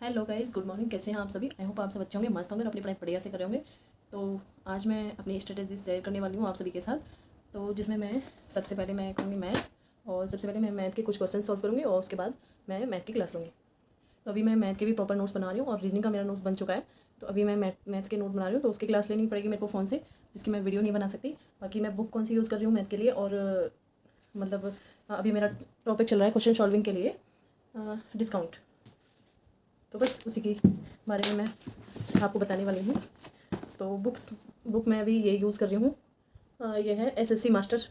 Hello guys, good morning. कैसे हैं आप सभी? आई होप आप सब अच्छे होंगे, मस्त होंगे और अपनी पढ़ाई बढ़िया से कर रहे होंगे। तो आज मैं अपनी स्ट्रेटेजी शेयर करने वाली हूँ आप सभी के साथ। तो जिसमें मैं सबसे पहले मैं कहूँगी मैथ, और सबसे पहले मैं मैथ के कुछ क्वेश्चन सॉल्व करूँगी और उसके बाद मैं मैथ की क्लास लूँगी। तो अभी मैं मैथ के भी प्रॉपर नोट्स बना रही हूँ और रीजनिंग का मेरा नोट्स बन चुका है। तो अभी मैं मैथ के नोट बना रही हूँ, तो उसकी क्लास लेनी पड़ेगी मेरे को फ़ोन से, जिसकी मैं वीडियो नहीं बना सकती। बाकी मैं बुक कौन सी यूज़ कर रही हूँ मैथ के लिए, और मतलब अभी मेरा टॉपिक चल रहा है क्वेश्चन सॉल्विंग के लिए डिस्काउंट। तो बस उसी के बारे में मैं आपको बताने वाली हूँ। तो बुक मैं अभी ये यूज़ कर रही हूँ। ये है एसएससी मास्टर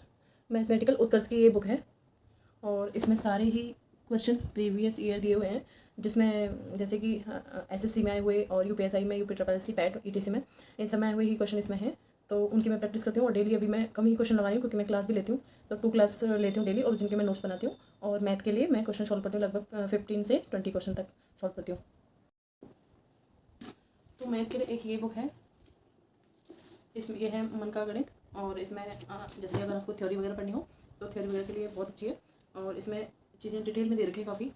मैथमेटिकल उत्कर्ष की ये बुक है, और इसमें सारे ही क्वेश्चन प्रीवियस ईयर दिए हुए हैं, जिसमें जैसे कि एसएससी में आए हुए और यूपीएसआई में, UP triple S C PET etc में, इन सब में आए हुए ही क्वेश्चन इसमें हैं। तो उनकी मैं प्रैक्टिस करती हूँ, और डेली अभी मैं कम ही क्वेश्चन लगा रही हूँ क्योंकि मैं क्लास भी लेती हूँ। तो 2 क्लास लेती हूँ डेली, और जिनके मैं नोट्स बनाती हूँ। और मैथ के लिए मैं क्वेश्चन सॉल्व करती हूँ, लगभग 15 से 20 क्वेश्चन तक सॉल्व करती हूँ। तो मैथ के लिए एक ये बुक है, इसमें ये है मन का गणित। और इसमें जैसे अगर आपको थ्योरी वगैरह पढ़नी हो तो थ्योरी वगैरह के लिए बहुत अच्छी है, और इसमें चीज़ें डिटेल में दे रखी है काफ़ी।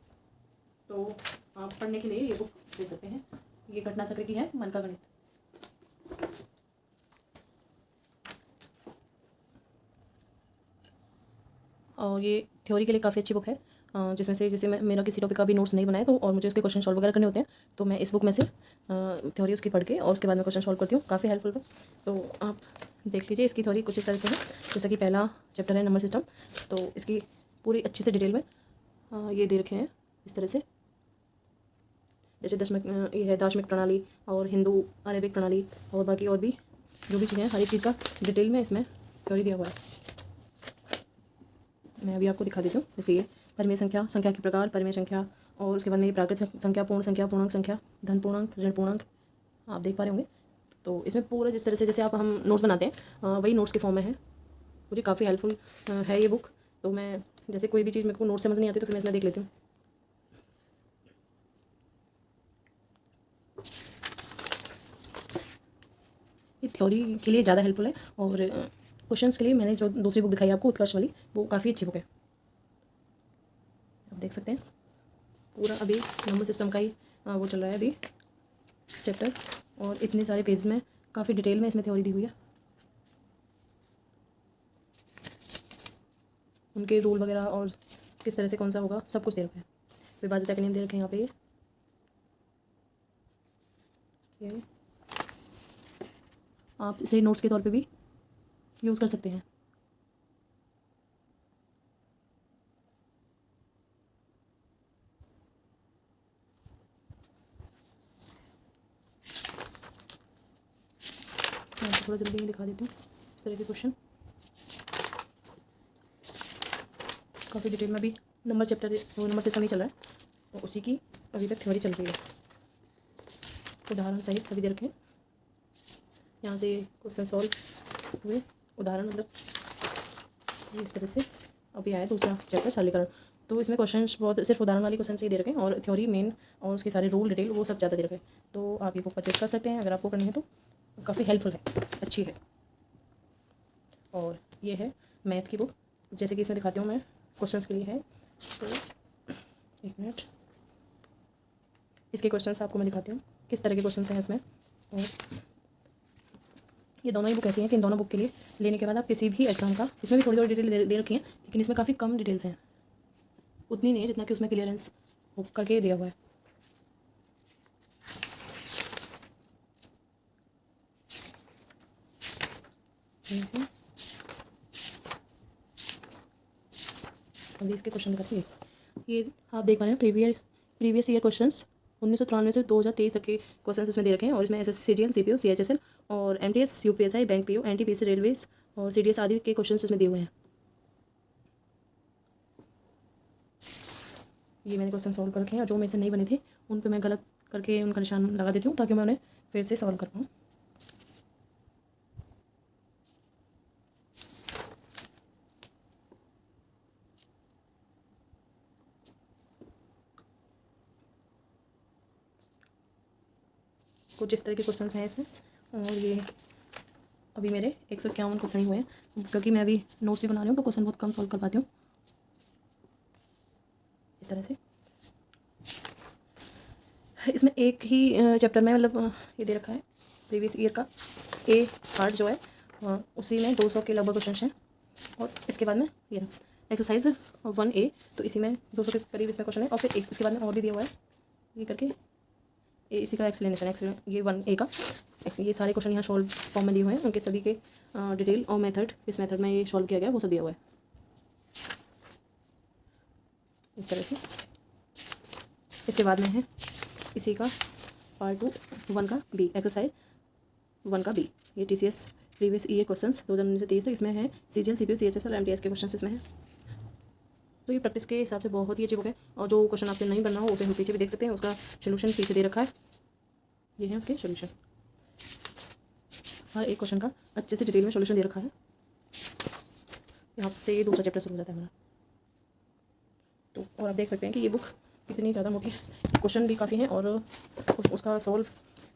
तो आप पढ़ने के लिए ये बुक ले सकते हैं। ये घटना चक्र की है, मन का गणित। और ये थ्योरी के लिए काफ़ी अच्छी बुक है, जिसमें से जैसे मैं मेरा किसी टॉपिक का भी नोट्स नहीं बनाया तो, और मुझे उसके क्वेश्चन सॉल्व वगैरह करने होते हैं, तो मैं इस बुक में से थ्योरी उसकी पढ़ के और उसके बाद मैं क्वेश्चन सॉल्व करती हूँ। काफ़ी हेल्पफुल है। तो आप देख लीजिए, इसकी थ्योरी कुछ इस तरह से है। जैसे कि पहला चैप्टर है नंबर सिस्टम, तो इसकी पूरी अच्छी से डिटेल में ये दे रखे हैं इस तरह से। जैसे दशमिक, ये है दार्शनिक प्रणाली और हिंदू अरेबिक प्रणाली, और बाकी और भी जो भी चीज़ें हैं, हर एक चीज़ का डिटेल में इसमें थ्योरी दिया हुआ है। मैं अभी आपको दिखा देती हूँ। जैसे ये परिमेय संख्या, संख्या के प्रकार, परिमेय संख्या, और उसके बाद में ये प्राकृत संख्या, पूर्ण संख्या, पूर्णांक संख्या, धन पूर्णांक, ऋण पूर्णांक, आप देख पा रहे होंगे। तो इसमें पूरा जिस तरह से जैसे आप हम नोट्स बनाते हैं, वही नोट्स के फॉर्म में है। मुझे काफ़ी हेल्पफुल है ये बुक। तो मैं जैसे कोई भी चीज़ मेरे को नोट समझ नहीं आती तो फिर मैं इसमें देख लेती हूँ। ये थ्योरी के लिए ज़्यादा हेल्पफुल है, और क्वेश्चंस के लिए मैंने जो दूसरी बुक दिखाई आपको उत्कर्ष वाली, वो काफ़ी अच्छी बुक है। आप देख सकते हैं पूरा अभी नंबर सिस्टम का ही वो चल रहा है अभी चैप्टर, और इतने सारे पेज में काफ़ी डिटेल में इसमें थ्योरी दी हुई है। उनके रूल वगैरह और किस तरह से कौन सा होगा, सब कुछ दे रखा है। विभाज्यता के नियम दे रखे हैं यहाँ पे। ये आप इसे नोट्स के तौर पे भी यूज़ कर सकते हैं। मैं आपको थोड़ा जल्दी में दिखा देती हूँ इस तरह के क्वेश्चन। काफ़ी डिटेल में अभी नंबर चैप्टर, वो नंबर सिस्टम ही चल रहा है, और उसी की अभी तक थ्योरी चल रही है। उदाहरण सहित सभी दे रखे हैं। यहाँ से क्वेश्चन सॉल्व हुए, उदाहरण मतलब इस तरह से। अभी आया दूसरा चैप्टर सरलीकरण। तो इसमें क्वेश्चंस बहुत सिर्फ उदाहरण वाले क्वेश्चन से ही दे रखे हैं, और थ्योरी मेन और उसके सारे रूल डिटेल वो सब ज़्यादा दे रखे हैं। तो आप ये बुक परचेज कर सकते हैं अगर आपको करनी है तो। काफ़ी हेल्पफुल है, अच्छी है। और ये है मैथ की बुक, जैसे कि इसमें दिखाती हूँ मैं, क्वेश्चंस के लिए है। तो एक मिनट, इसके क्वेश्चंस आपको मैं दिखाती हूँ किस तरह के क्वेश्चंस हैं इसमें। और ये दोनों ही बुक ऐसी हैं कि इन दोनों बुक के लिए लेने के बाद आप किसी भी एग्जाम का, इसमें भी थोड़ी थोड़ी डिटेल दे रखी है, लेकिन इसमें काफ़ी कम डिटेल्स हैं, उतनी नहीं है जितना कि उसमें क्लियरेंस करके दिया हुआ है। अभी इसके क्वेश्चन दिखाती है। ये आप देख पा रहे हैं प्रीवियस ईयर क्वेश्चंस 1993 से 2023 तक के क्वेश्चंस इसमें दे रखे हैं। और इसमें एसएससी, सीजीएल, सीपीओ, सीएचएसएल और MTS, UPSI, bank PO, NTPC, railways और सीडीएस आदि के क्वेश्चंस इसमें दिए हुए हैं। ये मैंने क्वेश्चन सॉल्व कर रखे हैं, और जो मेरे से नहीं बने थे उन पे मैं गलत करके उनका निशान लगा देती हूँ, ताकि मैं उन्हें फिर से सॉल्व कर पाऊँ। कुछ इस तरह के क्वेश्चंस हैं इसमें। और ये अभी मेरे 151 क्वेश्चन ही हुए हैं, क्योंकि मैं अभी नोट्स भी बना रही हूँ तो क्वेश्चन बहुत कम सॉल्व कर पाती हूँ इस तरह से। इसमें एक ही चैप्टर में मतलब ये दे रखा है प्रीवियस ईयर का ए पार्ट जो है उसी में 200 के लगभग क्वेश्चन हैं। और इसके बाद में ये एक्सरसाइज 1A, तो इसी में 200 के करीब इसमें क्वेश्चन है। और फिर इसके बाद में और भी दिया हुआ है ये करके इसी का एक्सप्लेनेशन ये 1A का ये सारे क्वेश्चन यहाँ सॉल्व फॉर्म में दिए हुए हैं, उनके सभी के डिटेल और मेथड किस मेथड में ये सॉल्व किया गया वो सब दिया हुआ है इस तरह से। इसके बाद में है इसी का पार्ट 1 का बी, एक्सरसाइज 1 का बी, ये TCS प्रीवियस ईयर क्वेश्चंस 2019 से 23 तक इसमें है। CGL CPO CHS और MTS के क्वेश्चन इसमें है। तो ये प्रैक्टिस के हिसाब से बहुत ही अच्छी बुक है, और जो क्वेश्चन आपसे नहीं बनना हो उसे हम पीछे भी देख सकते हैं, उसका सोल्यूशन पीछे दे रखा है। ये है उसके सोल्यूशन, हर एक क्वेश्चन का अच्छे से डिटेल में सोल्यूशन दे रखा है। यहाँ से दूसरा चैप्टर शुरू हो जाता है हमारा। तो और आप देख सकते हैं कि ये बुक कितनी ज़्यादा मोटी है, क्वेश्चन भी काफ़ी हैं और उसका सॉल्व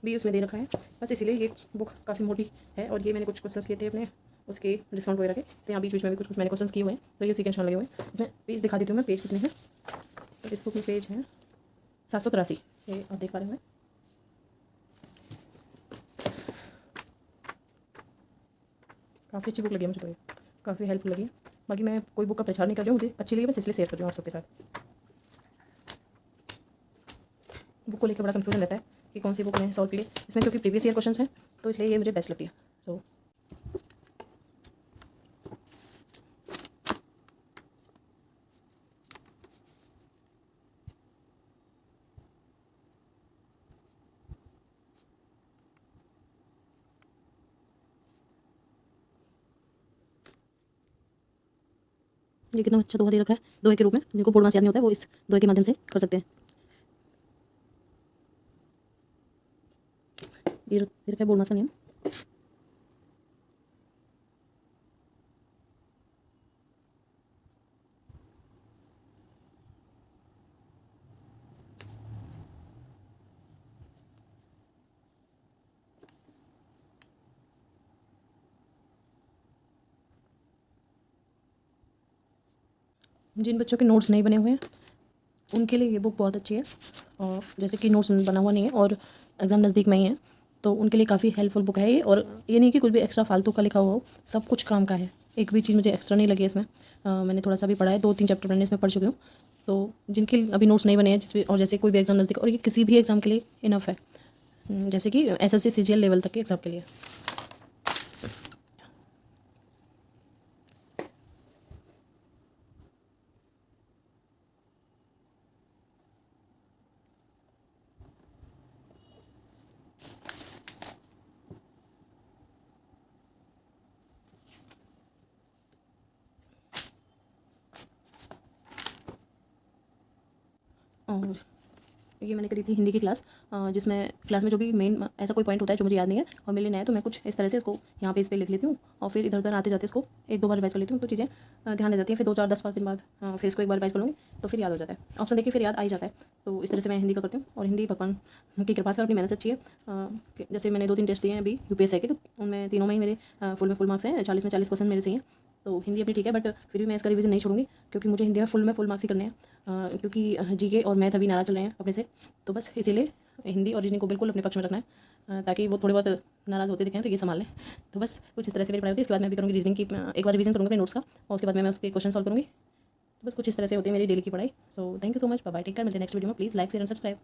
भी उसमें दे रखा है। बस इसीलिए ये बुक काफ़ी मोटी है। और ये मैंने कुछ क्वेश्चंस किए थे अपने उसके डिस्काउंट वगैरह के, तो यहाँ बीच बीच में भी कुछ मैंने क्वेश्चंस किए हुए हैं, तो ये उसी के निशान लगे हुए हैं। इसमें पेज दिखा देती हूँ मैं, पेज कितने हैं। तो इस बुक में पेज है 783, ये आप देख पा रहे हैं। काफ़ी अच्छी बुक लगी है मुझे, तो ये काफ़ी हेल्पफुल लगी है। बाकी मैं कोई बुक का प्रचार नहीं कर रही हूँ, मुझे अच्छी लगी बस इसलिए शेयर कर रही हूँ आप सबके साथ। बुक को लेकर बड़ा कंफ्यूजन रहता है कि कौन सी बुक में सॉल्व के लिए इसमें, क्योंकि प्रीवियस ईयर क्वेश्चंस हैं तो इसलिए ये मुझे बेस्ट लगती है। तो ये कितना अच्छा दोहा दे रखा है दोहे के रूप में, जिनको बोर्ड मास याद नहीं होता है वो इस दोहे के माध्यम से कर सकते हैं। ये दे रखा है बोर्ड मास का नियम। जिन बच्चों के नोट्स नहीं बने हुए हैं उनके लिए ये बुक बहुत अच्छी है, और जैसे कि नोट्स बना हुआ नहीं है और एग्ज़ाम नज़दीक में ही है तो उनके लिए काफ़ी हेल्पफुल बुक है ये। और ये नहीं कि कुछ भी एक्स्ट्रा फालतू का लिखा हुआ हो, सब कुछ काम का है, एक भी चीज़ मुझे एक्स्ट्रा नहीं लगी इसमें। मैंने थोड़ा सा भी पढ़ा है, 2-3 चैप्टर मैंने इसमें पढ़ चुकी हूँ। तो जिनके अभी नोट्स नहीं बने हैं जिस और जैसे कोई भी एग्ज़ाम नज़दीक, और ये किसी भी एग्ज़ाम के लिए इनफ है, जैसे कि SSC CGL लेवल तक के एग्ज़ाम के लिए। और ये मैंने करी थी हिंदी की क्लास, जिसमें क्लास में जो भी मेन ऐसा कोई पॉइंट होता है जो मुझे याद नहीं है और मेरे लिए नया है, तो मैं कुछ इस तरह से इसको यहाँ पे इस पे लिख लेती हूँ और फिर इधर उधर आते जाते इसको 1-2 बार रिवाइज कर लेती हूँ, तो चीज़ें ध्यान रह जाती हैं। फिर 2-4-10-5 दिन बाद फिर इसको एक बार रिवाइज कर लूँगी तो फिर याद हो जाता है, ऑप्शन देखिए फिर याद आ ही जाता है। तो इस तरह से मैं हिंदी का करती हूँ। और हिंदी भगवान की कृपा से अपनी मेहनत अच्छी है। जैसे मैंने 2-3 टेस्ट दिए हैं अभी UPSC के, तो उनमें तीनों में ही मेरे फुल मार्क्स हैं, 40 में 40 क्वेश्चन मेरे सही हैं। तो हिंदी अपनी ठीक है, बट फिर भी मैं इसका रिवीजन नहीं छोड़ूंगी, क्योंकि मुझे हिंदी में फुल मार्क्स ही करने हैं, क्योंकि GK और मैथ अभी नाराज चल रहे हैं अपने से। तो बस इसीलिए हिंदी और रीजनिंग को बिल्कुल अपने पक्ष में रखना है, ताकि वो थोड़े बहुत नाराज़ होते दिखें तो ये संभाल लें। तो बस कुछ इस तरह से मेरी पढ़ाई होती है। इसके बाद मैं भी करूँगी रीजनिंग की, एक बार रिवीजन करूँगी अपने नोट्स का, और उसके बाद मैं उसके क्वेश्चन सॉल्व करूँगी। तो बस कुछ इस तरह से होती है मेरी डेली की पढ़ाई। So thank you so much, bye bye, take care, मिलते हैं नेक्स्ट वीडियो में। Please like share and subscribe.